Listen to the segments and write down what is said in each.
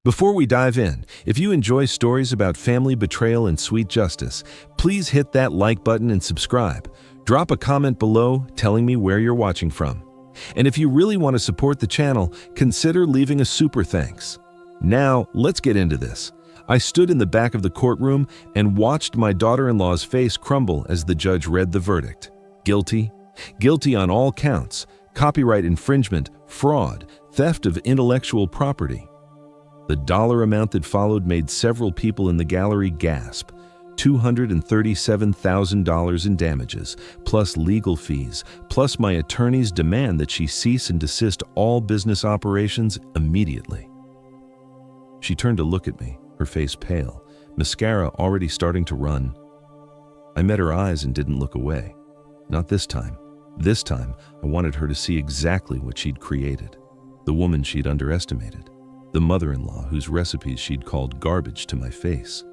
Before we dive in, if you enjoy stories about family betrayal and sweet justice, please hit that like button and subscribe. Drop a comment below telling me where you're watching from. And if you really want to support the channel, consider leaving a super thanks. Now, let's get into this. I stood in the back of the courtroom and watched my daughter-in-law's face crumble as the judge read the verdict. Guilty. Guilty on all counts: copyright infringement, fraud, theft of intellectual property. The dollar amount that followed made several people in the gallery gasp. $237,000 in damages, plus legal fees, plus my attorney's demand that she cease and desist all business operations immediately. She turned to look at me, her face pale, mascara already starting to run. I met her eyes and didn't look away. Not this time. This time, I wanted her to see exactly what she'd created. The woman she'd underestimated. The mother-in-law whose recipes she'd called garbage to my face.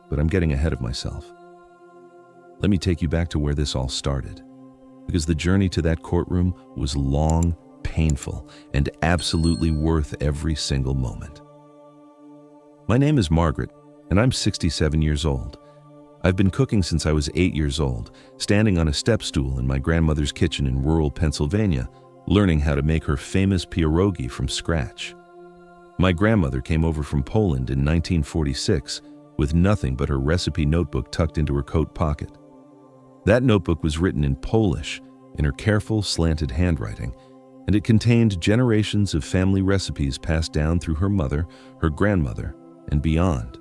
But I'm getting ahead of myself. Let me take you back to where this all started, because the journey to that courtroom was long, painful, and absolutely worth every single moment. My name is Margaret, and I'm 67 years old. I've been cooking since I was 8 years old, standing on a step stool in my grandmother's kitchen in rural Pennsylvania, learning how to make her famous pierogi from scratch. My grandmother came over from Poland in 1946 with nothing but her recipe notebook tucked into her coat pocket. That notebook was written in Polish, in her careful, slanted handwriting, and it contained generations of family recipes passed down through her mother, her grandmother, and beyond.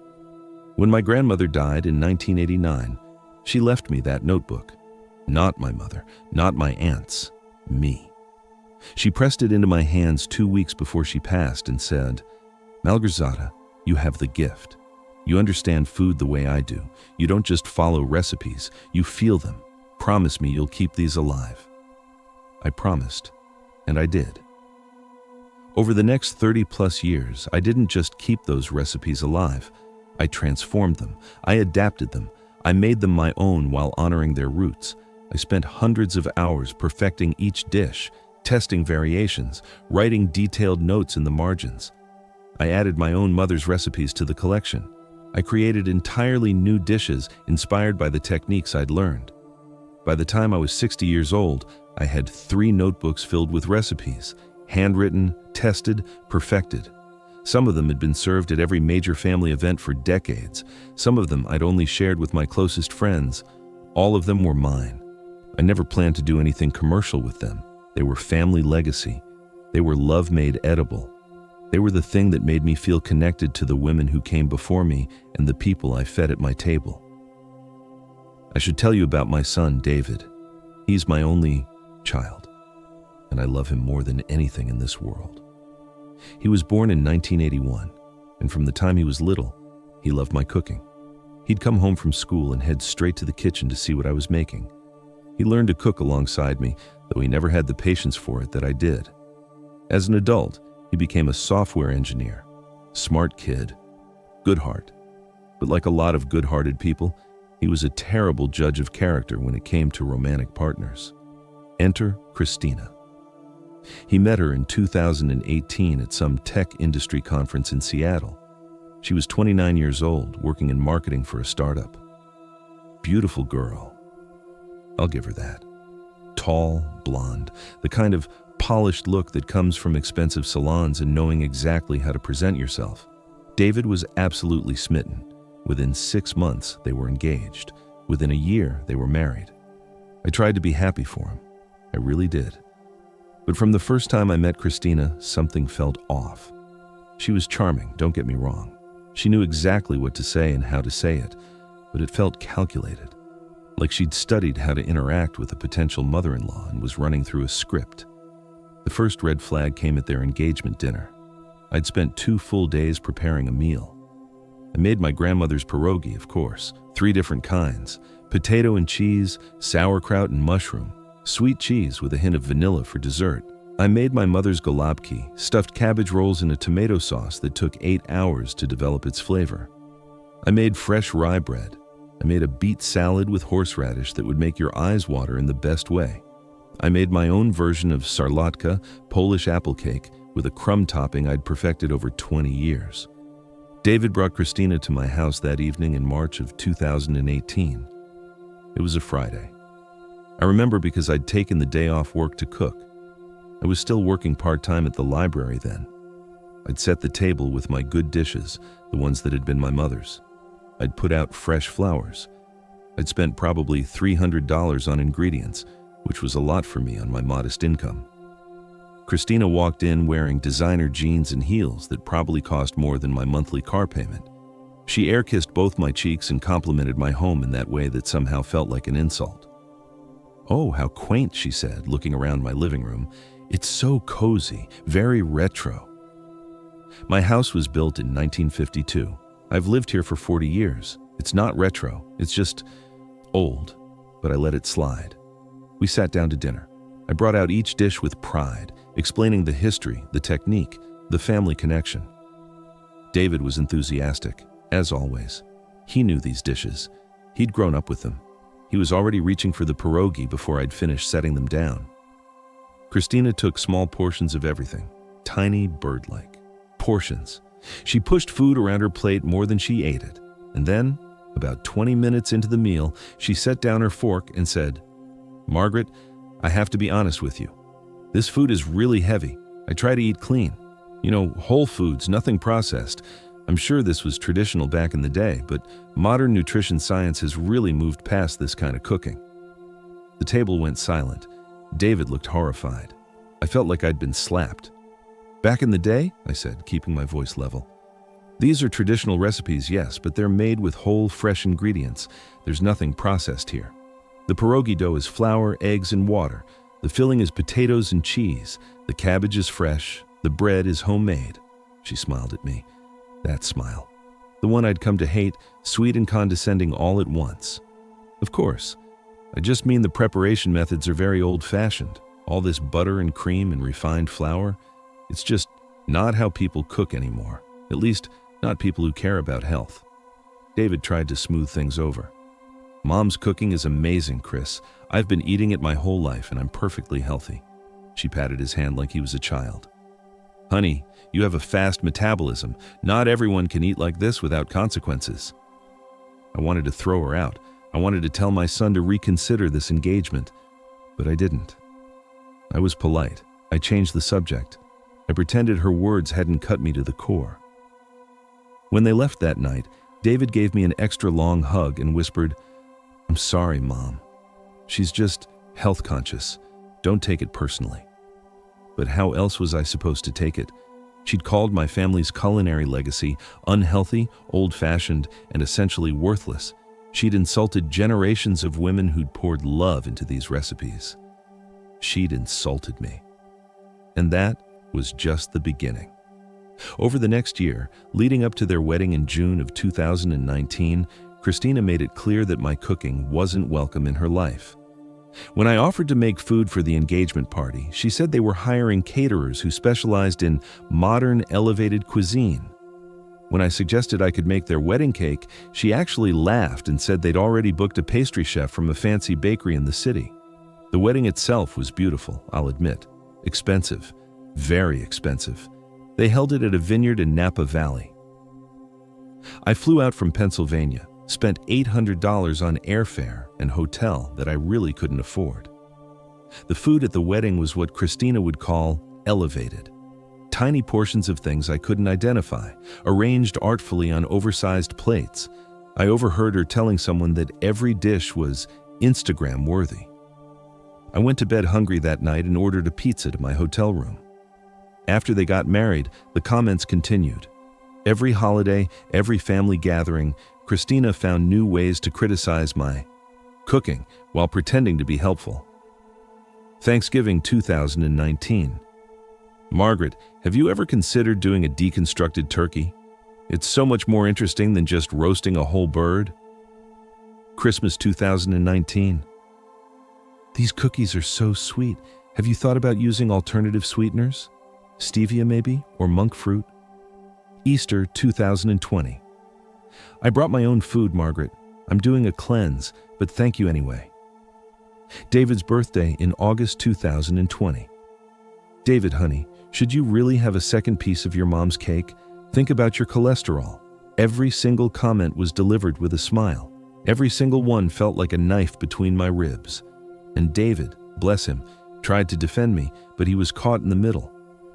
When my grandmother died in 1989, she left me that notebook. Not my mother, not my aunts, me. She pressed it into my hands 2 weeks before she passed and said, "Malgorzata, you have the gift. You understand food the way I do. You don't just follow recipes, you feel them. Promise me you'll keep these alive." I promised, and I did. Over the next 30-plus years, I didn't just keep those recipes alive. I transformed them. I adapted them. I made them my own while honoring their roots. I spent hundreds of hours perfecting each dish, testing variations, writing detailed notes in the margins. I added my own mother's recipes to the collection. I created entirely new dishes inspired by the techniques I'd learned. By the time I was 60 years old, I had 3 notebooks filled with recipes, handwritten, tested, perfected. Some of them had been served at every major family event for decades. Some of them I'd only shared with my closest friends. All of them were mine. I never planned to do anything commercial with them. They were family legacy. They were love made edible. They were the thing that made me feel connected to the women who came before me and the people I fed at my table. I should tell you about my son, David. He's my only child, and I love him more than anything in this world. He was born in 1981, and from the time he was little, he loved my cooking. He'd come home from school and head straight to the kitchen to see what I was making. He learned to cook alongside me, though he never had the patience for it that I did. As an adult, he became a software engineer. Smart kid. Good heart. But like a lot of good-hearted people, he was a terrible judge of character when it came to romantic partners. Enter Christina. He met her in 2018 at some tech industry conference in Seattle. She was 29 years old, working in marketing for a startup. Beautiful girl. I'll give her that. Tall, blonde, the kind of polished look that comes from expensive salons and knowing exactly how to present yourself. David was absolutely smitten. Within 6 months, they were engaged. Within a year, they were married. I tried to be happy for him. I really did. But from the first time I met Christina, something felt off. She was charming, don't get me wrong. She knew exactly what to say and how to say it, but it felt calculated. Like she'd studied how to interact with a potential mother-in-law and was running through a script. The first red flag came at their engagement dinner. I'd spent 2 full days preparing a meal. I made my grandmother's pierogi, of course, 3 different kinds: potato and cheese, sauerkraut and mushroom, sweet cheese with a hint of vanilla for dessert. I made my mother's golubki, stuffed cabbage rolls in a tomato sauce that took 8 hours to develop its flavor. I made fresh rye bread. I made a beet salad with horseradish that would make your eyes water in the best way. I made my own version of sarlatka, Polish apple cake, with a crumb topping I'd perfected over 20 years. David brought Christina to my house that evening in March of 2018. It was a Friday. I remember because I'd taken the day off work to cook. I was still working part-time at the library then. I'd set the table with my good dishes, the ones that had been my mother's. I'd put out fresh flowers. I'd spent probably $300 on ingredients, which was a lot for me on my modest income. Christina walked in wearing designer jeans and heels that probably cost more than my monthly car payment. She air-kissed both my cheeks and complimented my home in that way that somehow felt like an insult. "Oh, how quaint," she said, looking around my living room. "It's so cozy, very retro." My house was built in 1952. I've lived here for 40 years. It's not retro, it's just old, but I let it slide. We sat down to dinner. I brought out each dish with pride, explaining the history, the technique, the family connection. David was enthusiastic, as always. He knew these dishes. He'd grown up with them. He was already reaching for the pierogi before I'd finished setting them down. Christina took small portions of everything, tiny bird-like portions. She pushed food around her plate more than she ate it. And then, about 20 minutes into the meal, she set down her fork and said, "Margaret, I have to be honest with you. This food is really heavy. I try to eat clean. Whole foods, nothing processed. I'm sure this was traditional back in the day, but modern nutrition science has really moved past this kind of cooking." The table went silent. David looked horrified. I felt like I'd been slapped. "Back in the day," I said, keeping my voice level. "These are traditional recipes, yes, but they're made with whole, fresh ingredients. There's nothing processed here. The pierogi dough is flour, eggs, and water. The filling is potatoes and cheese. The cabbage is fresh. The bread is homemade." She smiled at me. That smile. The one I'd come to hate, sweet and condescending all at once. "Of course. I just mean the preparation methods are very old-fashioned. All this butter and cream and refined flour. It's just not how people cook anymore. At least, not people who care about health." David tried to smooth things over. "Mom's cooking is amazing, Chris. I've been eating it my whole life and I'm perfectly healthy." She patted his hand like he was a child. "Honey, you have a fast metabolism. Not everyone can eat like this without consequences." I wanted to throw her out. I wanted to tell my son to reconsider this engagement, but I didn't. I was polite. I changed the subject. I pretended her words hadn't cut me to the core. When they left that night, David gave me an extra long hug and whispered, "I'm sorry, Mom. She's just health conscious. Don't take it personally." But how else was I supposed to take it? She'd called my family's culinary legacy unhealthy, old-fashioned, and essentially worthless. She'd insulted generations of women who'd poured love into these recipes. She'd insulted me. And that was just the beginning. Over the next year, leading up to their wedding in June of 2019, Christina made it clear that my cooking wasn't welcome in her life. When I offered to make food for the engagement party, she said they were hiring caterers who specialized in modern, elevated cuisine. When I suggested I could make their wedding cake, she actually laughed and said they'd already booked a pastry chef from a fancy bakery in the city. The wedding itself was beautiful, I'll admit. Expensive. Very expensive. They held it at a vineyard in Napa Valley. I flew out from Pennsylvania, spent $800 on airfare and hotel that I really couldn't afford. The food at the wedding was what Christina would call elevated. Tiny portions of things I couldn't identify, arranged artfully on oversized plates. I overheard her telling someone that every dish was Instagram-worthy. I went to bed hungry that night and ordered a pizza to my hotel room. After they got married, the comments continued. Every holiday, every family gathering, Christina found new ways to criticize my cooking while pretending to be helpful. Thanksgiving 2019. "Margaret, have you ever considered doing a deconstructed turkey? It's so much more interesting than just roasting a whole bird." Christmas 2019. "These cookies are so sweet. Have you thought about using alternative sweeteners? Stevia maybe, or monk fruit?" Easter 2020. "I brought my own food, Margaret. I'm doing a cleanse, but thank you anyway." David's birthday in August 2020. David, honey, should you really have a second piece of your mom's cake? Think about your cholesterol. Every single comment was delivered with a smile. Every single one felt like a knife between my ribs. And David, bless him, tried to defend me, but he was caught in the middle.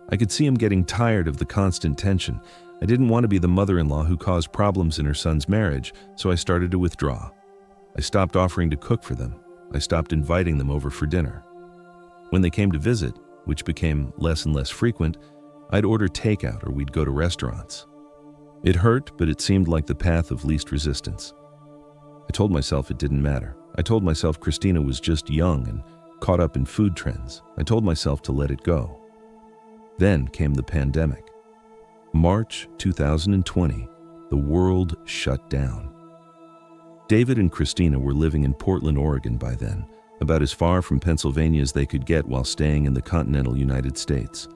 I could see him getting tired of the constant tension. I didn't want to be the mother-in-law who caused problems in her son's marriage, so I started to withdraw. I stopped offering to cook for them. I stopped inviting them over for dinner. When they came to visit, which became less and less frequent, I'd order takeout or we'd go to restaurants. It hurt, but it seemed like the path of least resistance. I told myself it didn't matter. I told myself Christina was just young and caught up in food trends. I told myself to let it go. Then came the pandemic. March 2020, the world shut down. David and Christina were living in Portland, Oregon by then, about as far from Pennsylvania as they could get while staying in the continental United States.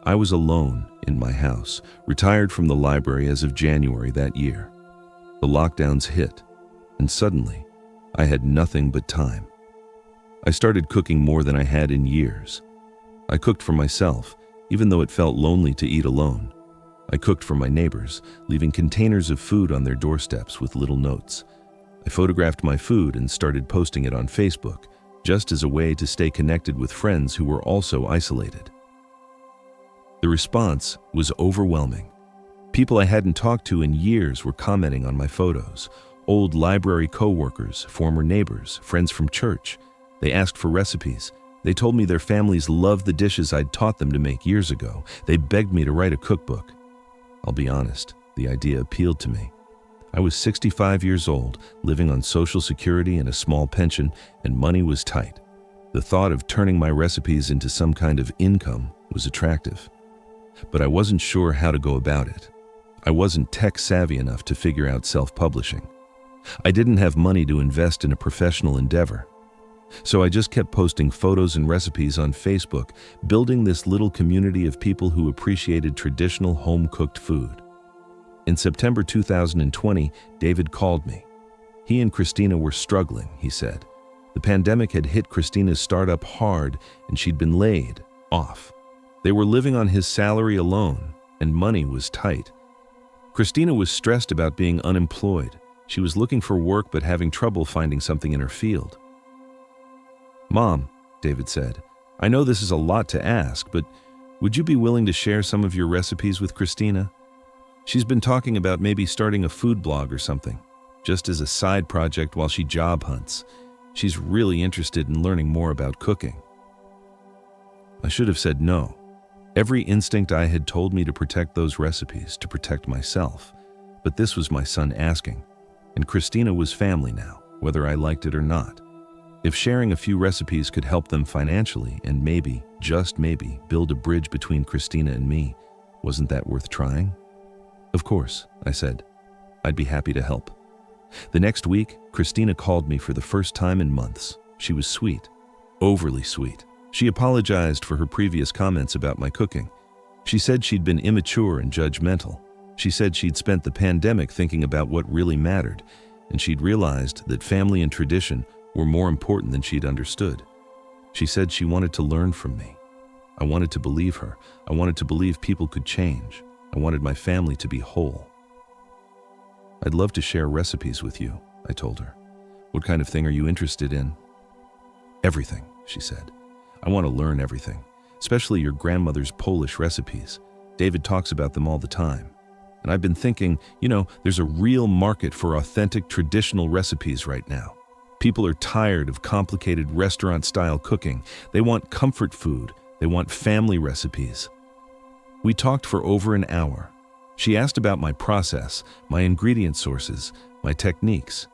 I was alone in my house, retired from the library as of January that year. The lockdowns hit, and suddenly, I had nothing but time. I started cooking more than I had in years. I cooked for myself, even though it felt lonely to eat alone. I cooked for my neighbors, leaving containers of food on their doorsteps with little notes. I photographed my food and started posting it on Facebook, just as a way to stay connected with friends who were also isolated. The response was overwhelming. People I hadn't talked to in years were commenting on my photos. Old library co-workers, former neighbors, friends from church. They asked for recipes. They told me their families loved the dishes I'd taught them to make years ago. They begged me to write a cookbook. I'll be honest, the idea appealed to me. I was 65 years old, living on Social Security and a small pension, and money was tight. The thought of turning my recipes into some kind of income was attractive. But I wasn't sure how to go about it. I wasn't tech-savvy enough to figure out self-publishing. I didn't have money to invest in a professional endeavor. So I just kept posting photos and recipes on Facebook, building this little community of people who appreciated traditional home-cooked food. In September 2020, David called me. He and Christina were struggling, he said. The pandemic had hit Christina's startup hard, and she'd been laid off. They were living on his salary alone, and money was tight. Christina was stressed about being unemployed. She was looking for work but having trouble finding something in her field. "Mom," David said, "I know this is a lot to ask, but would you be willing to share some of your recipes with Christina? She's been talking about maybe starting a food blog or something, just as a side project while she job hunts. She's really interested in learning more about cooking." I should have said no. Every instinct I had told me to protect those recipes, to protect myself. But this was my son asking, and Christina was family now, whether I liked it or not. If sharing a few recipes could help them financially and maybe, just maybe, build a bridge between Christina and me, wasn't that worth trying? "Of course," I said. "I'd be happy to help." The next week, Christina called me for the first time in months. She was sweet, overly sweet. She apologized for her previous comments about my cooking. She said she'd been immature and judgmental. She said she'd spent the pandemic thinking about what really mattered, and she'd realized that family and tradition were more important than she'd understood. She said she wanted to learn from me. I wanted to believe her. I wanted to believe people could change. I wanted my family to be whole. "I'd love to share recipes with you," I told her. "What kind of thing are you interested in?" "Everything," she said. "I want to learn everything, especially your grandmother's Polish recipes. David talks about them all the time. And I've been thinking, there's a real market for authentic traditional recipes right now. People are tired of complicated restaurant-style cooking. They want comfort food. They want family recipes." We talked for over an hour. She asked about my process, my ingredient sources, my techniques.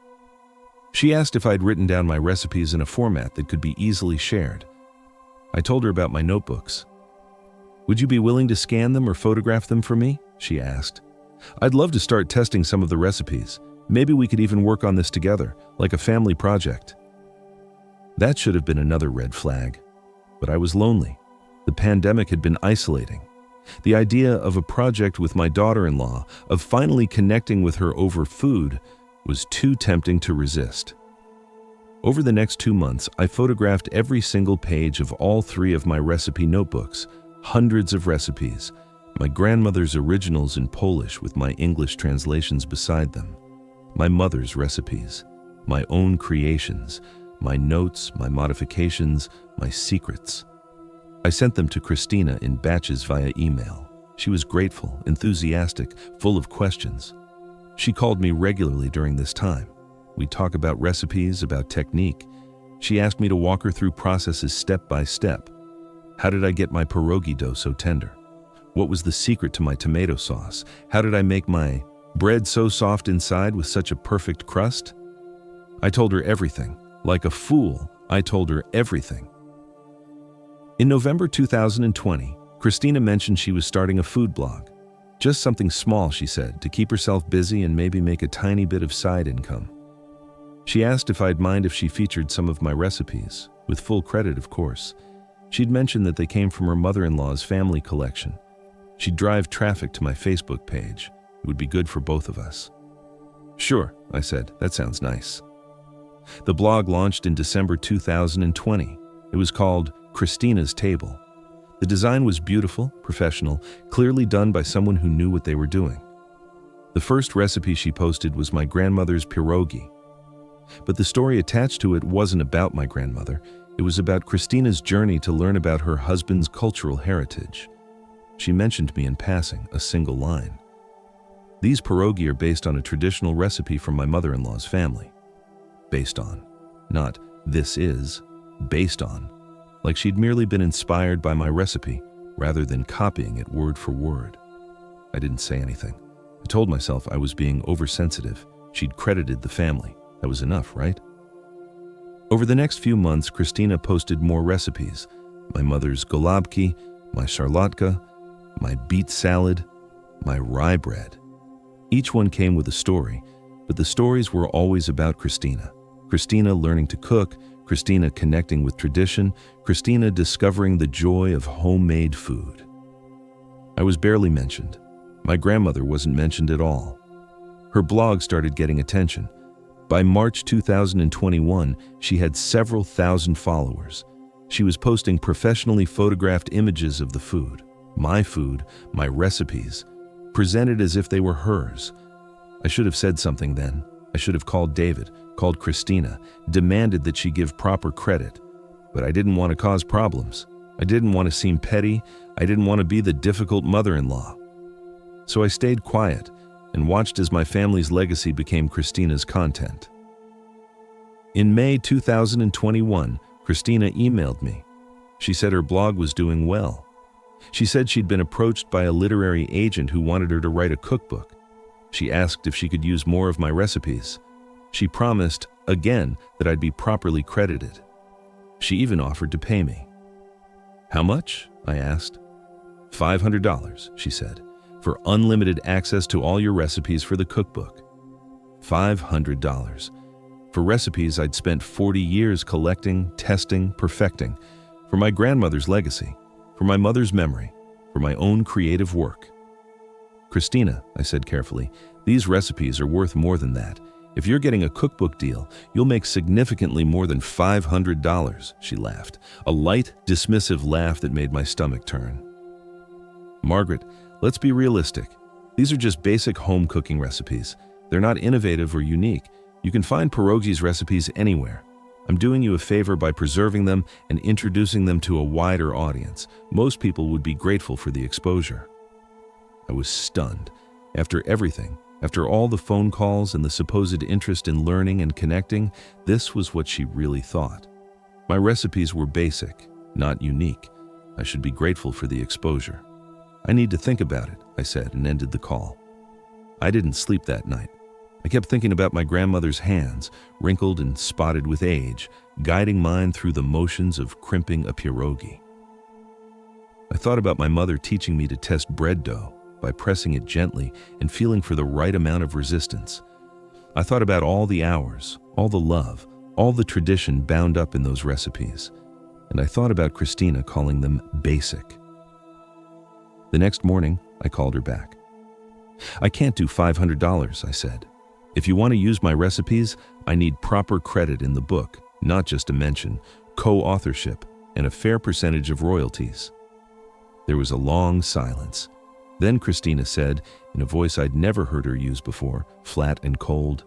She asked if I'd written down my recipes in a format that could be easily shared. I told her about my notebooks. "Would you be willing to scan them or photograph them for me?" she asked. "I'd love to start testing some of the recipes. Maybe we could even work on this together, like a family project." That should have been another red flag. But I was lonely. The pandemic had been isolating. The idea of a project with my daughter-in-law, of finally connecting with her over food, was too tempting to resist. Over the next 2 months, I photographed every single page of all 3 of my recipe notebooks, hundreds of recipes, my grandmother's originals in Polish with my English translations beside them, my mother's recipes, my own creations, my notes, my modifications, my secrets. I sent them to Christina in batches via email. She was grateful, enthusiastic, full of questions. She called me regularly during this time. We'd talk about recipes, about technique. She asked me to walk her through processes step by step. How did I get my pierogi dough so tender? What was the secret to my tomato sauce? How did I make my bread so soft inside with such a perfect crust? I told her everything. Like a fool, I told her everything. In November 2020, Christina mentioned she was starting a food blog. Just something small, she said, to keep herself busy and maybe make a tiny bit of side income. She asked if I'd mind if she featured some of my recipes, with full credit, of course. She'd mentioned that they came from her mother-in-law's family collection. She'd drive traffic to my Facebook page. It would be good for both of us. Sure, I said, that sounds nice. The blog launched in December 2020. It was called Christina's Table. The design was beautiful, professional, clearly done by someone who knew what they were doing. The first recipe she posted was my grandmother's pierogi. But the story attached to it wasn't about my grandmother. It was about Christina's journey to learn about her husband's cultural heritage. She mentioned me in passing, a single line. These pierogi are based on a traditional recipe from my mother-in-law's family. Based on. Not this is, based on. Like she'd merely been inspired by my recipe, rather than copying it word for word. I didn't say anything. I told myself I was being oversensitive. She'd credited the family. That was enough, right? Over the next few months, Christina posted more recipes. My mother's golubki, my charlotka, my beet salad, my rye bread. Each one came with a story, but the stories were always about Christina. Christina learning to cook, Christina connecting with tradition, Christina discovering the joy of homemade food. I was barely mentioned. My grandmother wasn't mentioned at all. Her blog started getting attention. By March 2021, she had several thousand followers. She was posting professionally photographed images of the food, my recipes, presented as if they were hers. I should have said something then. I should have called David, called Christina, demanded that she give proper credit. But I didn't want to cause problems. I didn't want to seem petty. I didn't want to be the difficult mother-in-law. So I stayed quiet and watched as my family's legacy became Christina's content. In May 2021, Christina emailed me. She said her blog was doing well. She said she'd been approached by a literary agent who wanted her to write a cookbook. She asked if she could use more of my recipes. She promised, again, that I'd be properly credited. She even offered to pay me. How much? I asked. $500, she said, for unlimited access to all your recipes for the cookbook. $500. For recipes I'd spent 40 years collecting, testing, perfecting, for my grandmother's legacy, for my mother's memory, for my own creative work. Christina, I said carefully, these recipes are worth more than that. If you're getting a cookbook deal, you'll make significantly more than $500, she laughed, a light, dismissive laugh that made my stomach turn. Margaret, let's be realistic. These are just basic home cooking recipes. They're not innovative or unique. You can find pierogi's recipes anywhere. I'm doing you a favor by preserving them and introducing them to a wider audience. Most people would be grateful for the exposure. I was stunned. After everything, after all the phone calls and the supposed interest in learning and connecting, this was what she really thought. My recipes were basic, not unique. I should be grateful for the exposure. I need to think about it, I said, and ended the call. I didn't sleep that night. I kept thinking about my grandmother's hands, wrinkled and spotted with age, guiding mine through the motions of crimping a pierogi. I thought about my mother teaching me to test bread dough by pressing it gently and feeling for the right amount of resistance. I thought about all the hours, all the love, all the tradition bound up in those recipes. And I thought about Christina calling them basic. The next morning, I called her back. I can't do $500, I said. If you want to use my recipes, I need proper credit in the book. Not just a mention, co-authorship, and a fair percentage of royalties. There was a long silence. Then Christina said, in a voice I'd never heard her use before, flat and cold,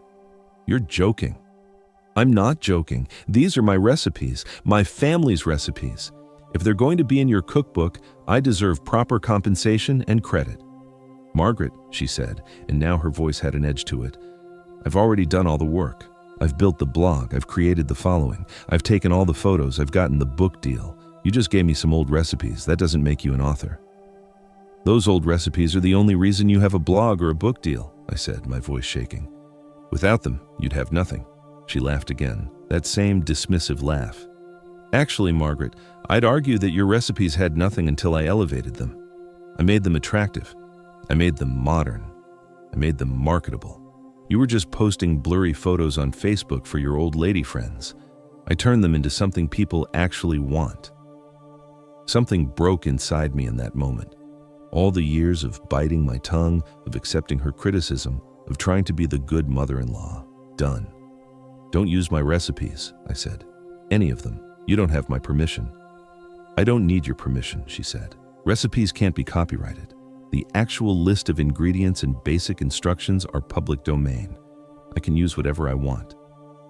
"You're joking." "I'm not joking. These are my recipes, my family's recipes. If they're going to be in your cookbook, I deserve proper compensation and credit." "Margaret," she said, and now her voice had an edge to it, "I've already done all the work. I've built the blog, I've created the following, I've taken all the photos, I've gotten the book deal. You just gave me some old recipes. That doesn't make you an author." "Those old recipes are the only reason you have a blog or a book deal," I said, my voice shaking. "Without them, you'd have nothing." She laughed again, that same dismissive laugh. "Actually, Margaret, I'd argue that your recipes had nothing until I elevated them. I made them attractive. I made them modern. I made them marketable. You were just posting blurry photos on Facebook for your old lady friends. I turned them into something people actually want." Something broke inside me in that moment. All the years of biting my tongue, of accepting her criticism, of trying to be the good mother-in-law, done. "Don't use my recipes," I said. "Any of them. You don't have my permission." "I don't need your permission," she said. "Recipes can't be copyrighted. The actual list of ingredients and basic instructions are public domain. I can use whatever I want.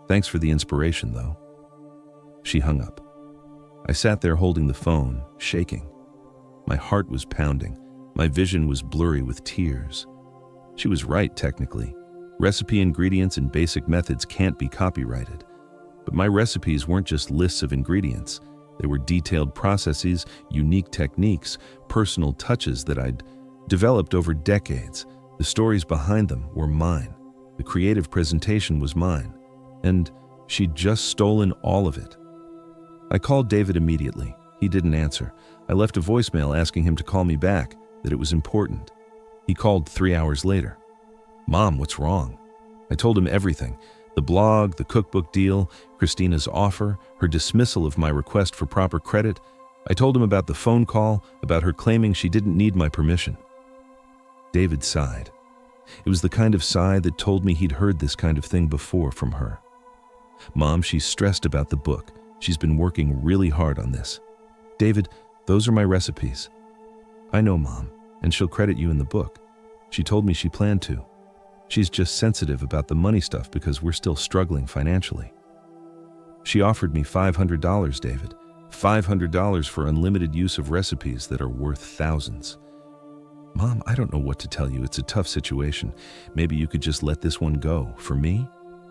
Thanks for the inspiration, though." She hung up. I sat there holding the phone, shaking. My heart was pounding. My vision was blurry with tears. She was right, technically. Recipe ingredients and basic methods can't be copyrighted. But my recipes weren't just lists of ingredients. They were detailed processes, unique techniques, personal touches that I'd developed over decades. The stories behind them were mine. The creative presentation was mine. And she'd just stolen all of it. I called David immediately. He didn't answer. I left a voicemail asking him to call me back, that it was important. He called 3 hours later. "Mom, what's wrong?" I told him everything. The blog, the cookbook deal, Christina's offer, her dismissal of my request for proper credit. I told him about the phone call, about her claiming she didn't need my permission. David sighed. It was the kind of sigh that told me he'd heard this kind of thing before from her. "Mom, she's stressed about the book. She's been working really hard on this." "David, those are my recipes." "I know, Mom, and she'll credit you in the book. She told me she planned to. She's just sensitive about the money stuff because we're still struggling financially." "She offered me $500, David. $500 for unlimited use of recipes that are worth thousands." "Mom, I don't know what to tell you. It's a tough situation. Maybe you could just let this one go. For me?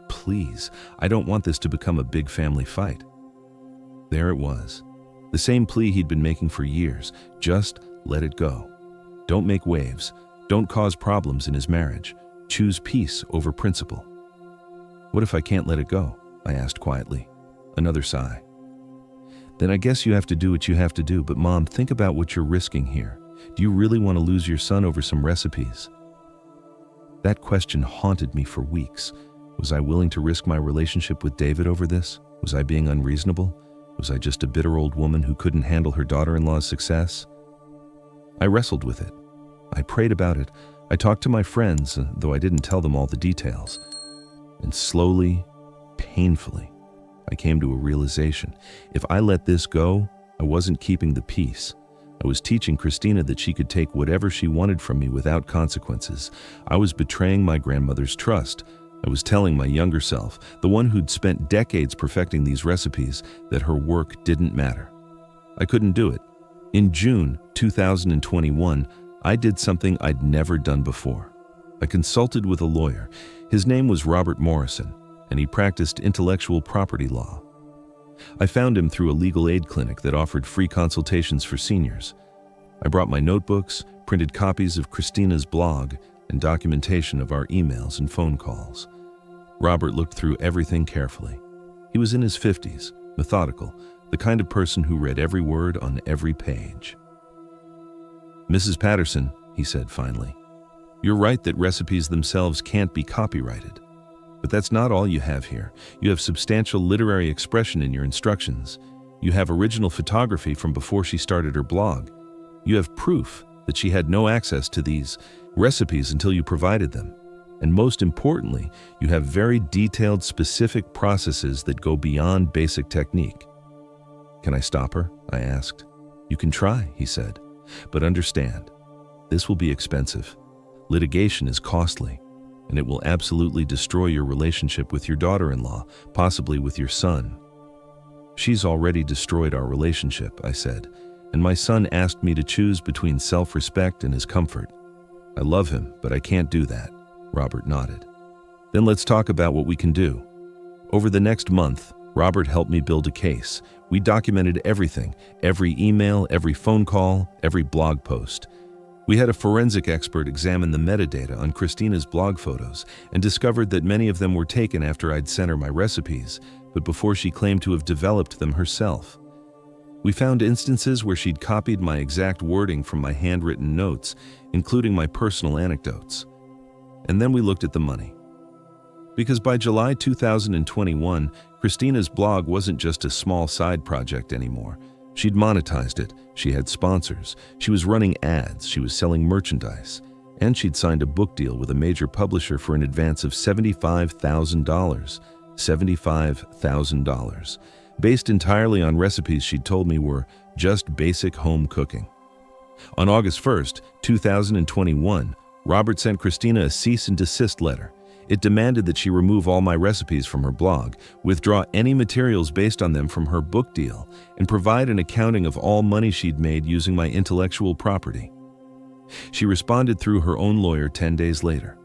Please, I don't want this to become a big family fight." There it was. The same plea he'd been making for years. Just let it go. Don't make waves. Don't cause problems in his marriage. Choose peace over principle. "What if I can't let it go?" I asked quietly. Another sigh. "Then I guess you have to do what you have to do, but Mom, think about what you're risking here. Do you really want to lose your son over some recipes?" That question haunted me for weeks. Was I willing to risk my relationship with David over this? Was I being unreasonable? Was I just a bitter old woman who couldn't handle her daughter-in-law's success? I wrestled with it. I prayed about it. I talked to my friends, though I didn't tell them all the details. And slowly, painfully, I came to a realization. If I let this go, I wasn't keeping the peace. I was teaching Christina that she could take whatever she wanted from me without consequences. I was betraying my grandmother's trust. I was telling my younger self, the one who'd spent decades perfecting these recipes, that her work didn't matter. I couldn't do it. In June 2021, I did something I'd never done before. I consulted with a lawyer. His name was Robert Morrison, and he practiced intellectual property law. I found him through a legal aid clinic that offered free consultations for seniors. I brought my notebooks, printed copies of Christina's blog, and documentation of our emails and phone calls. Robert looked through everything carefully. He was in his 50s, methodical, the kind of person who read every word on every page. "Mrs. Patterson," he said finally, "you're right that recipes themselves can't be copyrighted. But that's not all you have here. You have substantial literary expression in your instructions. You have original photography from before she started her blog. You have proof that she had no access to these recipes until you provided them. And most importantly, you have very detailed, specific processes that go beyond basic technique. Can I stop her? I asked. You can try, he said. But understand, this will be expensive. Litigation is costly, and it will absolutely destroy your relationship with your daughter-in-law, possibly with your son. She's already destroyed our relationship, I said, and my son asked me to choose between self-respect and his comfort. I love him, but I can't do that. Robert nodded. Then let's talk about what we can do. Over the next month, Robert helped me build a case. We documented everything, every email, every phone call, every blog post. We had a forensic expert examine the metadata on Christina's blog photos and discovered that many of them were taken after I'd sent her my recipes, but before she claimed to have developed them herself. We found instances where she'd copied my exact wording from my handwritten notes, including my personal anecdotes. And then we looked at the money. Because by July 2021, Christina's blog wasn't just a small side project anymore. She'd monetized it, she had sponsors, she was running ads, she was selling merchandise, and she'd signed a book deal with a major publisher for an advance of $75,000. $75,000. Based entirely on recipes she'd told me were just basic home cooking. On August 1st, 2021, Robert sent Christina a cease and desist letter. It demanded that she remove all my recipes from her blog, withdraw any materials based on them from her book deal, and provide an accounting of all money she'd made using my intellectual property. She responded through her own lawyer 10 days later.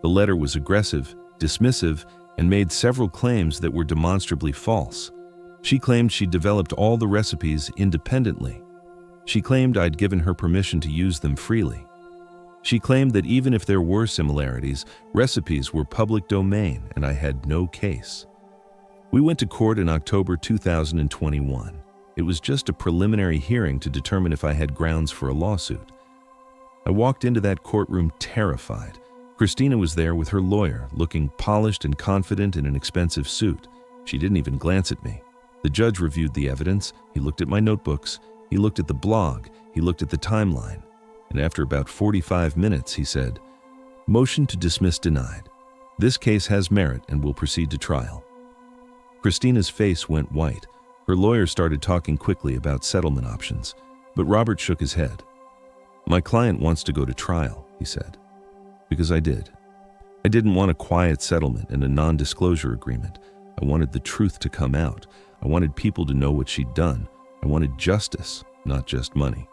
The letter was aggressive, dismissive, and made several claims that were demonstrably false. She claimed she'd developed all the recipes independently. She claimed I'd given her permission to use them freely. She claimed that even if there were similarities, recipes were public domain and I had no case. We went to court in October 2021. It was just a preliminary hearing to determine if I had grounds for a lawsuit. I walked into that courtroom terrified. Christina was there with her lawyer, looking polished and confident in an expensive suit. She didn't even glance at me. The judge reviewed the evidence, he looked at my notebooks, he looked at the blog, he looked at the timeline, and after about 45 minutes he said, "Motion to dismiss denied. This case has merit and will proceed to trial." Christina's face went white. Her lawyer started talking quickly about settlement options, but Robert shook his head. "My client wants to go to trial," he said. Because I did. I didn't want a quiet settlement and a non-disclosure agreement. I wanted the truth to come out. I wanted people to know what she'd done. I wanted justice, not just money.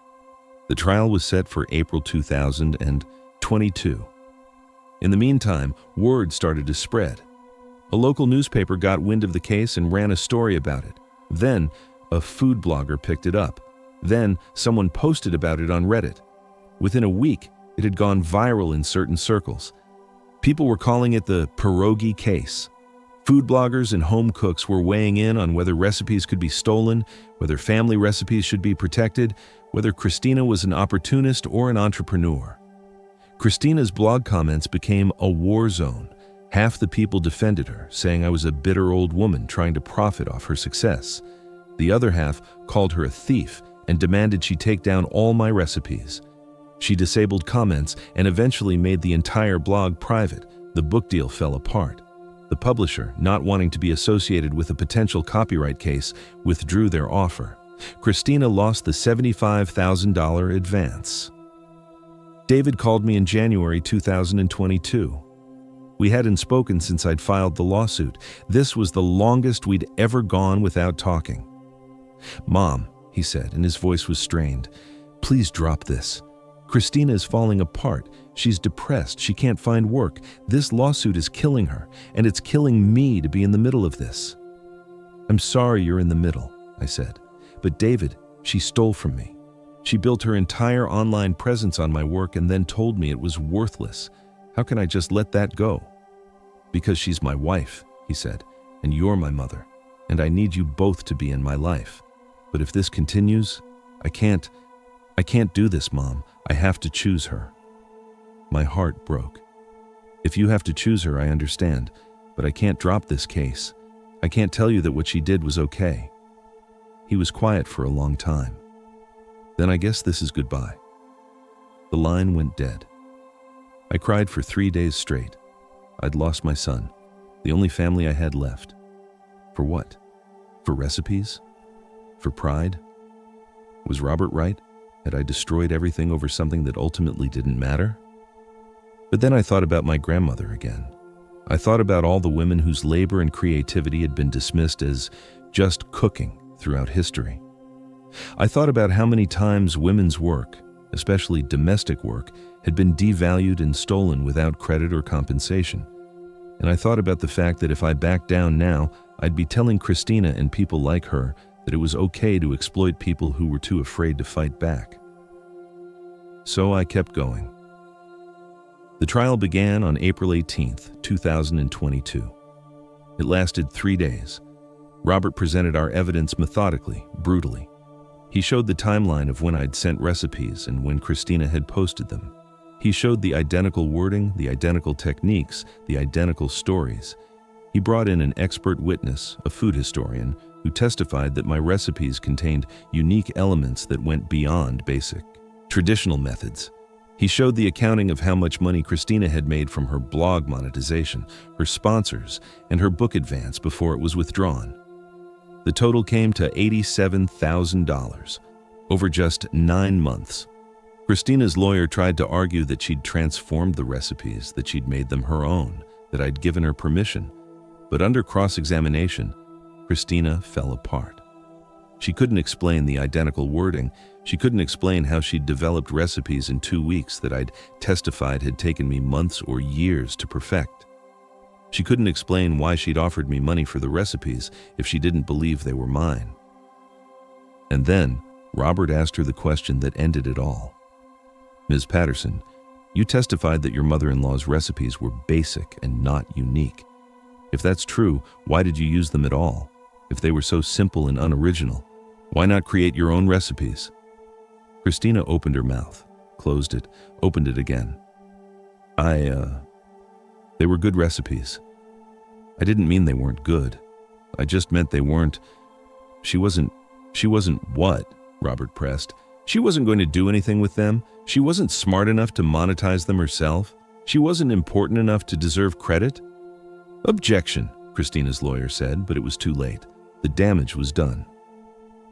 The trial was set for April 2022. In the meantime, word started to spread. A local newspaper got wind of the case and ran a story about it. Then, a food blogger picked it up. Then, someone posted about it on Reddit. Within a week, it had gone viral in certain circles. People were calling it the pierogi case. Food bloggers and home cooks were weighing in on whether recipes could be stolen, whether family recipes should be protected, whether Christina was an opportunist or an entrepreneur. Christina's blog comments became a war zone. Half the people defended her, saying I was a bitter old woman trying to profit off her success. The other half called her a thief and demanded she take down all my recipes. She disabled comments and eventually made the entire blog private. The book deal fell apart. The publisher, not wanting to be associated with a potential copyright case, withdrew their offer. Christina lost the $75,000 advance. David called me in January 2022. We hadn't spoken since I'd filed the lawsuit. This was the longest we'd ever gone without talking. "Mom," he said, and his voice was strained, "please drop this. Christina is falling apart. She's depressed. She can't find work. This lawsuit is killing her, and it's killing me to be in the middle of this." "I'm sorry you're in the middle," I said. "But David, she stole from me. She built her entire online presence on my work and then told me it was worthless. How can I just let that go?" "Because she's my wife," he said, "and you're my mother, and I need you both to be in my life. But if this continues, I can't do this, Mom. I have to choose her." My heart broke. "If you have to choose her, I understand, but I can't drop this case. I can't tell you that what she did was okay." He was quiet for a long time. "Then I guess this is goodbye." The line went dead. I cried for 3 days straight. I'd lost my son, the only family I had left. For what? For recipes? For pride? Was Robert right? Had I destroyed everything over something that ultimately didn't matter? But then I thought about my grandmother again. I thought about all the women whose labor and creativity had been dismissed as just cooking throughout history. I thought about how many times women's work, especially domestic work, had been devalued and stolen without credit or compensation. And I thought about the fact that if I backed down now, I'd be telling Christina and people like her that it was okay to exploit people who were too afraid to fight back. So I kept going. The trial began on April 18th, 2022. It lasted 3 days. Robert presented our evidence methodically, brutally. He showed the timeline of when I'd sent recipes and when Christina had posted them. He showed the identical wording, the identical techniques, the identical stories. He brought in an expert witness, a food historian, who testified that my recipes contained unique elements that went beyond basic, traditional methods. He showed the accounting of how much money Christina had made from her blog monetization, her sponsors, and her book advance before it was withdrawn. The total came to $87,000 over just 9 months. Christina's lawyer tried to argue that she'd transformed the recipes, that she'd made them her own, that I'd given her permission. But under cross-examination, Christina fell apart. She couldn't explain the identical wording. She couldn't explain how she'd developed recipes in 2 weeks that I'd testified had taken me months or years to perfect. She couldn't explain why she'd offered me money for the recipes if she didn't believe they were mine. And then, Robert asked her the question that ended it all. Ms. Patterson, you testified that your mother-in-law's recipes were basic and not unique. If that's true, why did you use them at all? If they were so simple and unoriginal, why not create your own recipes? Christina opened her mouth, closed it, opened it again. They were good recipes. I didn't mean they weren't good. I just meant they weren't. She wasn't what? Robert pressed. She wasn't going to do anything with them. She wasn't smart enough to monetize them herself. She wasn't important enough to deserve credit. Objection, Christina's lawyer said, but it was too late. The damage was done.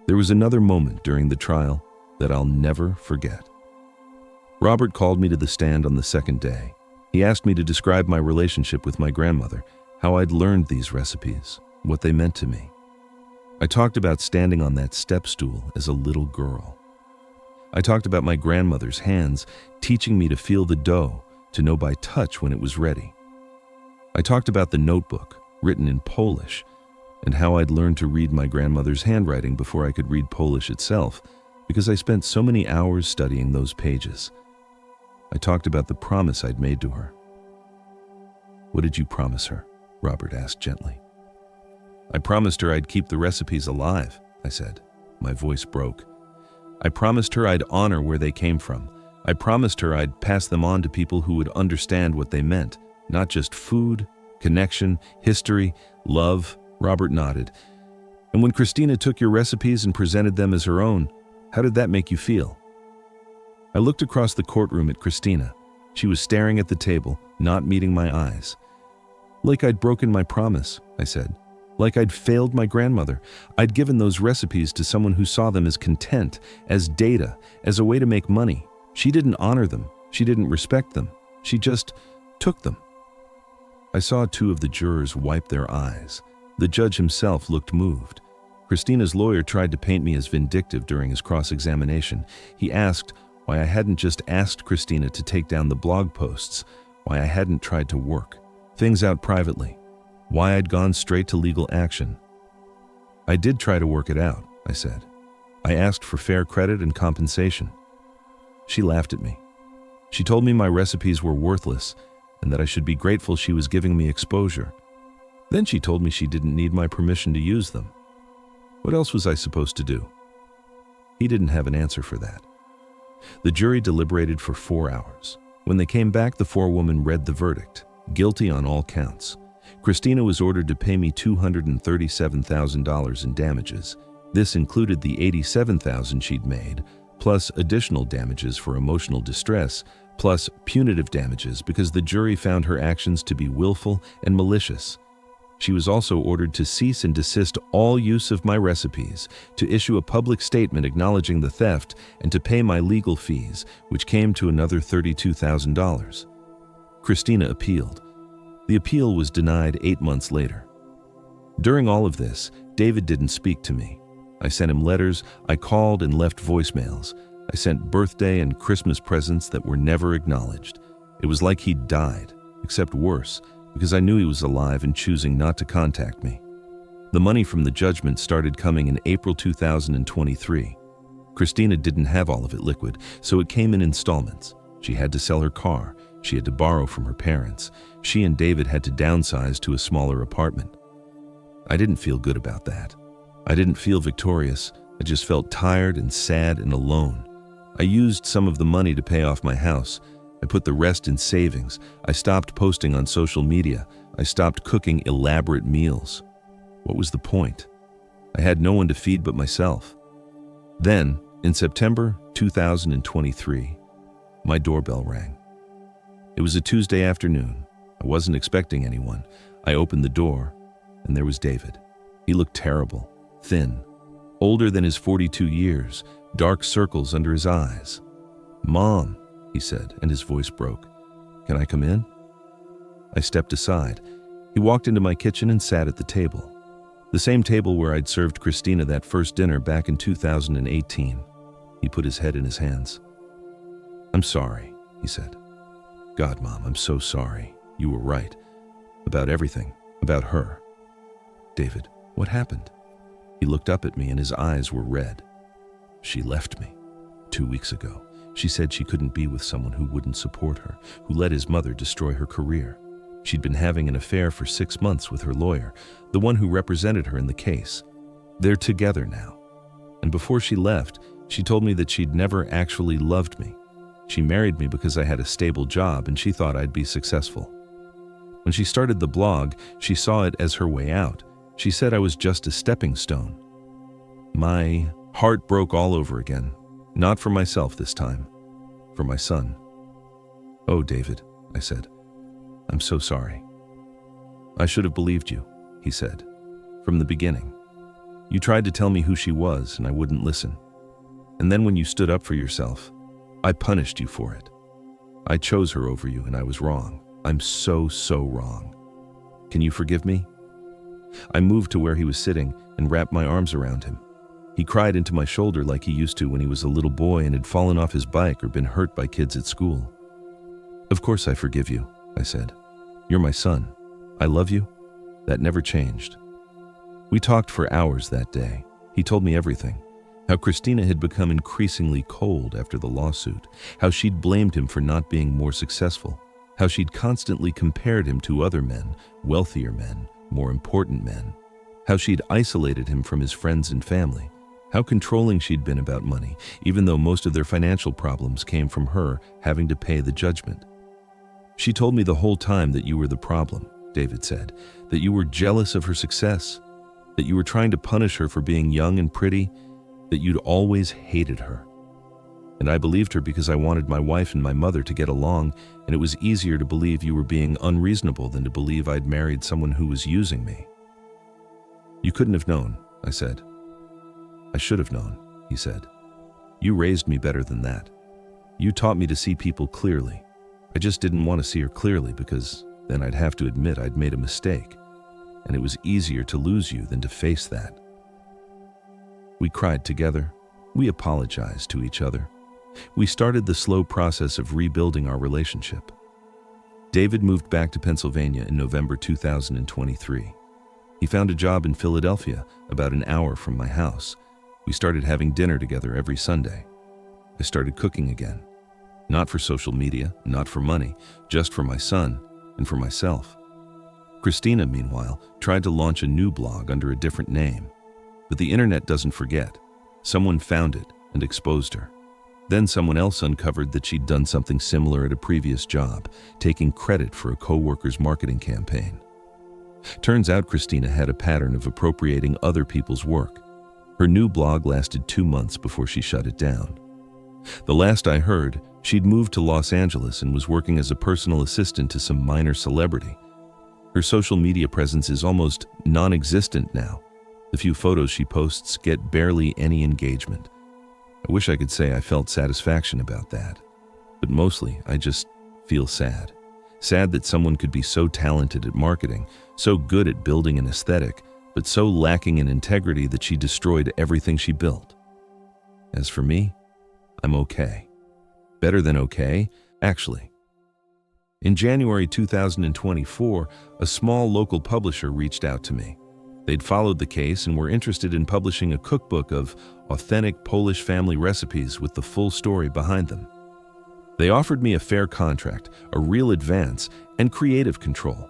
There was another moment during the trial that I'll never forget. Robert called me to the stand on the second day. He asked me to describe my relationship with my grandmother, how I'd learned these recipes, what they meant to me. I talked about standing on that step stool as a little girl. I talked about my grandmother's hands teaching me to feel the dough, to know by touch when it was ready. I talked about the notebook, written in Polish, and how I'd learned to read my grandmother's handwriting before I could read Polish itself, because I spent so many hours studying those pages. I talked about the promise I'd made to her. What did you promise her? Robert asked gently. I promised her I'd keep the recipes alive, I said. My voice broke. I promised her I'd honor where they came from. I promised her I'd pass them on to people who would understand what they meant, not just food, connection, history, love. Robert nodded. And when Christina took your recipes and presented them as her own, how did that make you feel? I looked across the courtroom at Christina. She was staring at the table, not meeting my eyes. Like I'd broken my promise, I said. Like I'd failed my grandmother. I'd given those recipes to someone who saw them as content, as data, as a way to make money. She didn't honor them. She didn't respect them. She just took them. I saw 2 of the jurors wipe their eyes. The judge himself looked moved. Christina's lawyer tried to paint me as vindictive during his cross-examination. He asked why I hadn't just asked Christina to take down the blog posts, why I hadn't tried to work things out privately, why I'd gone straight to legal action. I did try to work it out, I said. I asked for fair credit and compensation. She laughed at me. She told me my recipes were worthless and that I should be grateful she was giving me exposure. Then she told me she didn't need my permission to use them. What else was I supposed to do? He didn't have an answer for that. The jury deliberated for 4 hours. When they came back, the forewoman read the verdict, guilty on all counts. Christina was ordered to pay me $237,000 in damages. This included the $87,000 she'd made, plus additional damages for emotional distress, plus punitive damages because the jury found her actions to be willful and malicious. She was also ordered to cease and desist all use of my recipes, to issue a public statement acknowledging the theft, and to pay my legal fees, which came to another $32,000. Christina appealed. The appeal was denied 8 months later. During all of this, David didn't speak to me. I sent him letters, I called and left voicemails. I sent birthday and Christmas presents that were never acknowledged. It was like he'd died, except worse, because I knew he was alive and choosing not to contact me. The money from the judgment started coming in April 2023. Christina didn't have all of it liquid, so it came in installments. She had to sell her car. She had to borrow from her parents. She and David had to downsize to a smaller apartment. I didn't feel good about that. I didn't feel victorious. I just felt tired and sad and alone. I used some of the money to pay off my house. I put the rest in savings. I stopped posting on social media. I stopped cooking elaborate meals. What was the point? I had no one to feed but myself. Then, in September 2023, my doorbell rang. It was a Tuesday afternoon. I wasn't expecting anyone. I opened the door, and there was David. He looked terrible, thin, older than his 42 years, dark circles under his eyes. "Mom," he said, and his voice broke. "Can I come in?" I stepped aside. He walked into my kitchen and sat at the table. The same table where I'd served Christina that first dinner back in 2018. He put his head in his hands. "I'm sorry," he said. "God, Mom, I'm so sorry. You were right. About everything. About her." "David, what happened?" He looked up at me and his eyes were red. "She left me 2 weeks ago. She said she couldn't be with someone who wouldn't support her, who let his mother destroy her career. She'd been having an affair for 6 months with her lawyer, the one who represented her in the case. They're together now. And before she left, she told me that she'd never actually loved me. She married me because I had a stable job and she thought I'd be successful. When she started the blog, she saw it as her way out. She said I was just a stepping stone." My heart broke all over again. Not for myself this time, for my son. "Oh, David," I said, "I'm so sorry." "I should have believed you," he said, "from the beginning. You tried to tell me who she was and I wouldn't listen. And then when you stood up for yourself, I punished you for it. I chose her over you and I was wrong. I'm so wrong. Can you forgive me?" I moved to where he was sitting and wrapped my arms around him. He cried into my shoulder like he used to when he was a little boy and had fallen off his bike or been hurt by kids at school. "Of course I forgive you," I said. "You're my son. I love you. That never changed." We talked for hours that day. He told me everything. How Christina had become increasingly cold after the lawsuit. How she'd blamed him for not being more successful. How she'd constantly compared him to other men, wealthier men, more important men. How she'd isolated him from his friends and family. How controlling she'd been about money, even though most of their financial problems came from her having to pay the judgment. "She told me the whole time that you were the problem," David said, "that you were jealous of her success, that you were trying to punish her for being young and pretty, that you'd always hated her. And I believed her because I wanted my wife and my mother to get along, and it was easier to believe you were being unreasonable than to believe I'd married someone who was using me." "You couldn't have known," I said. "I should have known," he said. "You raised me better than that. You taught me to see people clearly. I just didn't want to see her clearly because then I'd have to admit I'd made a mistake, and it was easier to lose you than to face that." We cried together. We apologized to each other. We started the slow process of rebuilding our relationship. David moved back to Pennsylvania in November 2023. He found a job in Philadelphia, about an hour from my house. We started having dinner together every Sunday. I started cooking again. Not for social media, not for money, just for my son and for myself. Christina, meanwhile, tried to launch a new blog under a different name. But the internet doesn't forget. Someone found it and exposed her. Then someone else uncovered that she'd done something similar at a previous job, taking credit for a coworker's marketing campaign. Turns out Christina had a pattern of appropriating other people's work. Her new blog lasted 2 months before she shut it down. The last I heard, she'd moved to Los Angeles and was working as a personal assistant to some minor celebrity. Her social media presence is almost non-existent now. The few photos she posts get barely any engagement. I wish I could say I felt satisfaction about that, but mostly I just feel sad. Sad that someone could be so talented at marketing, so good at building an aesthetic, but so lacking in integrity that she destroyed everything she built. As for me, I'm okay. Better than okay, actually. In January 2024, a small local publisher reached out to me. They'd followed the case and were interested in publishing a cookbook of authentic Polish family recipes with the full story behind them. They offered me a fair contract, a real advance, and creative control.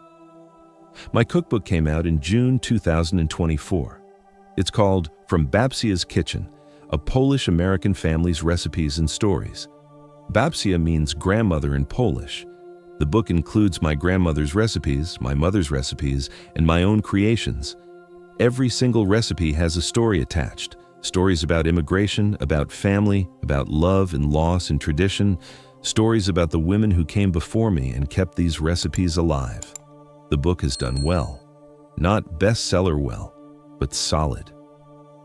My cookbook came out in June 2024. It's called From Babcia's Kitchen, a Polish-American family's recipes and stories. Babcia means grandmother in Polish. The book includes my grandmother's recipes, my mother's recipes, and my own creations. Every single recipe has a story attached. Stories about immigration, about family, about love and loss and tradition. Stories about the women who came before me and kept these recipes alive. The book has done well. Not bestseller well, but solid.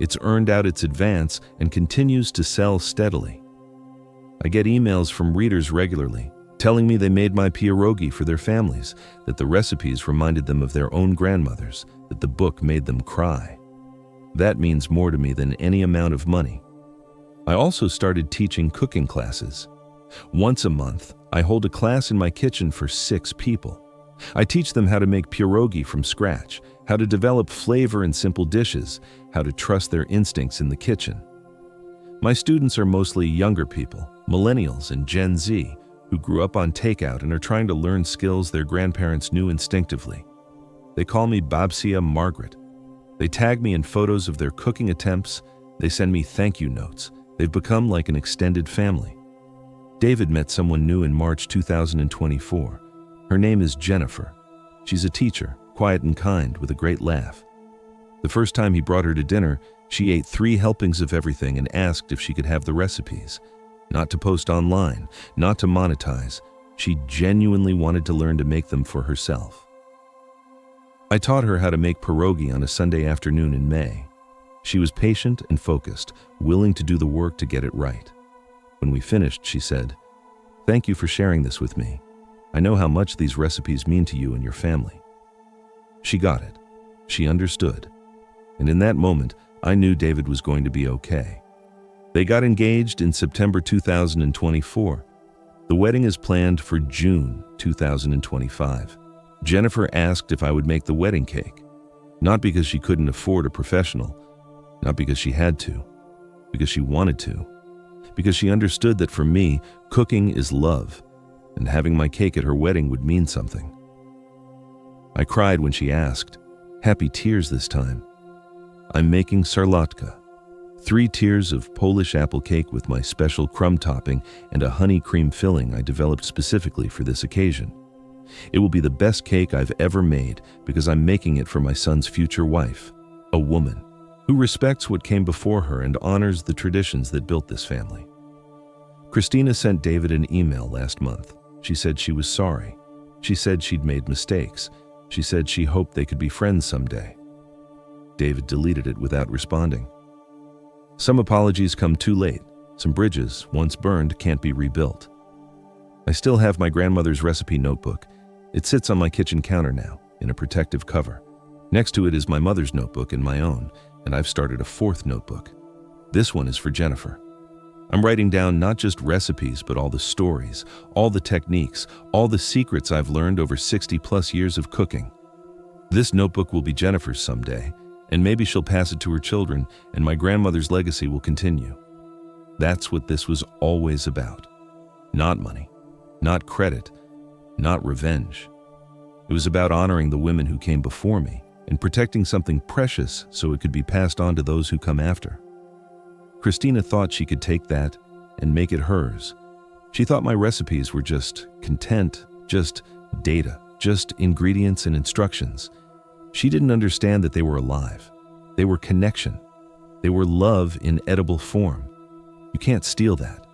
It's earned out its advance and continues to sell steadily. I get emails from readers regularly, telling me they made my pierogi for their families, that the recipes reminded them of their own grandmothers, that the book made them cry. That means more to me than any amount of money. I also started teaching cooking classes. Once a month, I hold a class in my kitchen for 6 people. I teach them how to make pierogi from scratch, how to develop flavor in simple dishes, how to trust their instincts in the kitchen. My students are mostly younger people, millennials and Gen Z, who grew up on takeout and are trying to learn skills their grandparents knew instinctively. They call me Babcia Margaret. They tag me in photos of their cooking attempts. They send me thank you notes. They've become like an extended family. David met someone new in March 2024. Her name is Jennifer. She's a teacher, quiet and kind, with a great laugh. The first time he brought her to dinner, she ate 3 helpings of everything and asked if she could have the recipes. Not to post online, not to monetize. She genuinely wanted to learn to make them for herself. I taught her how to make pierogi on a Sunday afternoon in May. She was patient and focused, willing to do the work to get it right. When we finished, she said, "Thank you for sharing this with me. I know how much these recipes mean to you and your family." She got it. She understood. And in that moment, I knew David was going to be okay. They got engaged in September 2024. The wedding is planned for June 2025. Jennifer asked if I would make the wedding cake, not because she couldn't afford a professional, not because she had to, because she wanted to, because she understood that for me, cooking is love, and having my cake at her wedding would mean something. I cried when she asked, happy tears this time. I'm making sarlatka, 3 tiers of Polish apple cake with my special crumb topping and a honey cream filling I developed specifically for this occasion. It will be the best cake I've ever made because I'm making it for my son's future wife, a woman who respects what came before her and honors the traditions that built this family. Christina sent David an email last month. She said she was sorry. She said she'd made mistakes. She said she hoped they could be friends someday. David deleted it without responding. Some apologies come too late. Some bridges, once burned, can't be rebuilt. I still have my grandmother's recipe notebook. It sits on my kitchen counter now, in a protective cover. Next to it is my mother's notebook and my own, and I've started a 4th notebook. This one is for Jennifer. I'm writing down not just recipes, but all the stories, all the techniques, all the secrets I've learned over 60+ years of cooking. This notebook will be Jennifer's someday, and maybe she'll pass it to her children, and my grandmother's legacy will continue. That's what this was always about. Not money, not credit, not revenge. It was about honoring the women who came before me and protecting something precious so it could be passed on to those who come after. Christina thought she could take that and make it hers. She thought my recipes were just content, just data, just ingredients and instructions. She didn't understand that they were alive. They were connection. They were love in edible form. You can't steal that.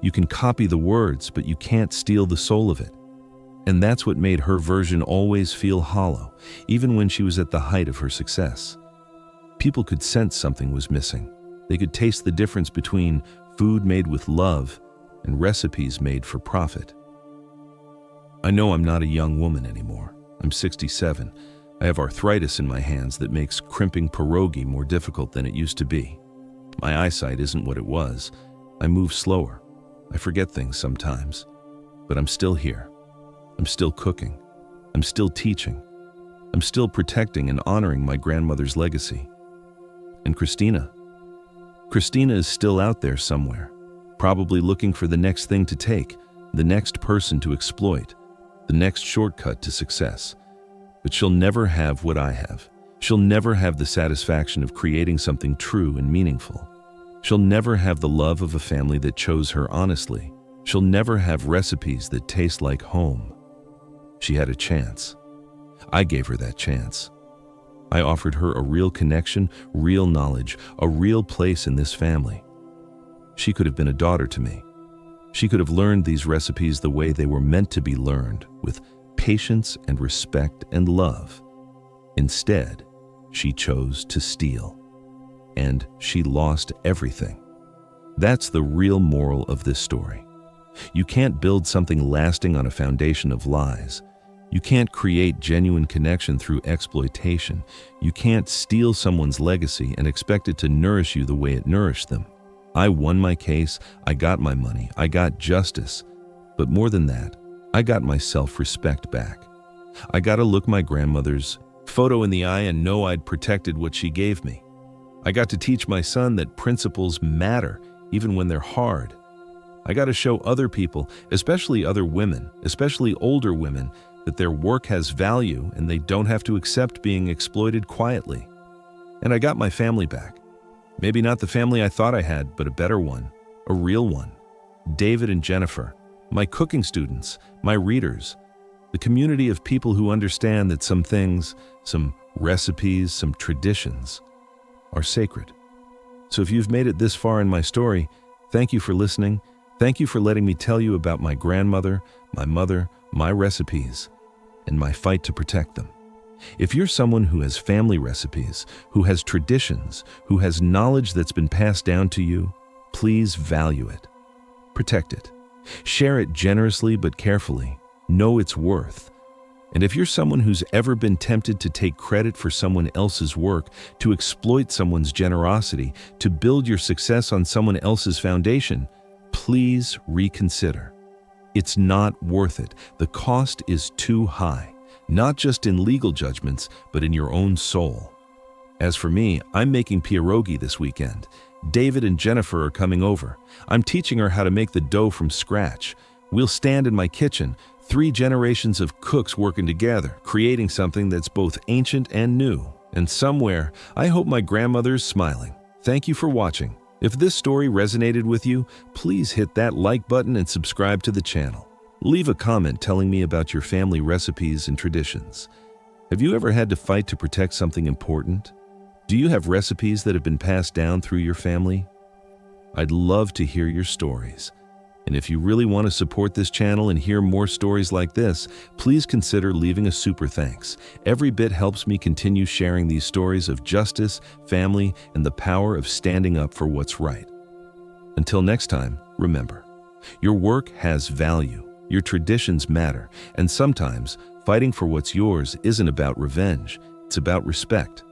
You can copy the words, but you can't steal the soul of it. And that's what made her version always feel hollow, even when she was at the height of her success. People could sense something was missing. They could taste the difference between food made with love and recipes made for profit. I know I'm not a young woman anymore. I'm 67. I have arthritis in my hands that makes crimping pierogi more difficult than it used to be. My eyesight isn't what it was. I move slower. I forget things sometimes. But I'm still here. I'm still cooking. I'm still teaching. I'm still protecting and honoring my grandmother's legacy. And Christina is still out there somewhere, probably looking for the next thing to take, the next person to exploit, the next shortcut to success. But she'll never have what I have. She'll never have the satisfaction of creating something true and meaningful. She'll never have the love of a family that chose her honestly. She'll never have recipes that taste like home. She had a chance. I gave her that chance. I offered her a real connection, real knowledge, a real place in this family. She could have been a daughter to me. She could have learned these recipes the way they were meant to be learned, with patience and respect and love. Instead, she chose to steal. And she lost everything. That's the real moral of this story. You can't build something lasting on a foundation of lies. You can't create genuine connection through exploitation. You can't steal someone's legacy and expect it to nourish you the way it nourished them. I won my case, I got my money, I got justice. But more than that, I got my self-respect back. I got to look my grandmother's photo in the eye and know I'd protected what she gave me. I got to teach my son that principles matter, even when they're hard. I got to show other people, especially other women, especially older women, that their work has value and they don't have to accept being exploited quietly. And I got my family back. Maybe not the family I thought I had, but a better one, a real one. David and Jennifer, my cooking students, my readers, the community of people who understand that some things, some recipes, some traditions are sacred. So if you've made it this far in my story, thank you for listening. Thank you for letting me tell you about my grandmother, my mother, my recipes, and my fight to protect them. If you're someone who has family recipes, who has traditions, who has knowledge that's been passed down to you, please value it. Protect it. Share it generously but carefully. Know its worth. And if you're someone who's ever been tempted to take credit for someone else's work, to exploit someone's generosity, to build your success on someone else's foundation, please reconsider. It's not worth it. The cost is too high, not just in legal judgments, but in your own soul. As for me, I'm making pierogi this weekend. David and Jennifer are coming over. I'm teaching her how to make the dough from scratch. We'll stand in my kitchen, 3 generations of cooks working together, creating something that's both ancient and new. And somewhere, I hope my grandmother's smiling. Thank you for watching. If this story resonated with you, please hit that like button and subscribe to the channel. Leave a comment telling me about your family recipes and traditions. Have you ever had to fight to protect something important? Do you have recipes that have been passed down through your family? I'd love to hear your stories. And if you really want to support this channel and hear more stories like this, please consider leaving a super thanks. Every bit helps me continue sharing these stories of justice, family, and the power of standing up for what's right. Until next time, remember, your work has value, your traditions matter, and sometimes fighting for what's yours isn't about revenge, it's about respect.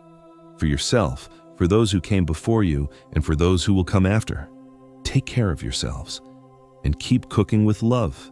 For yourself, for those who came before you, and for those who will come after. Take care of yourselves. And keep cooking with love.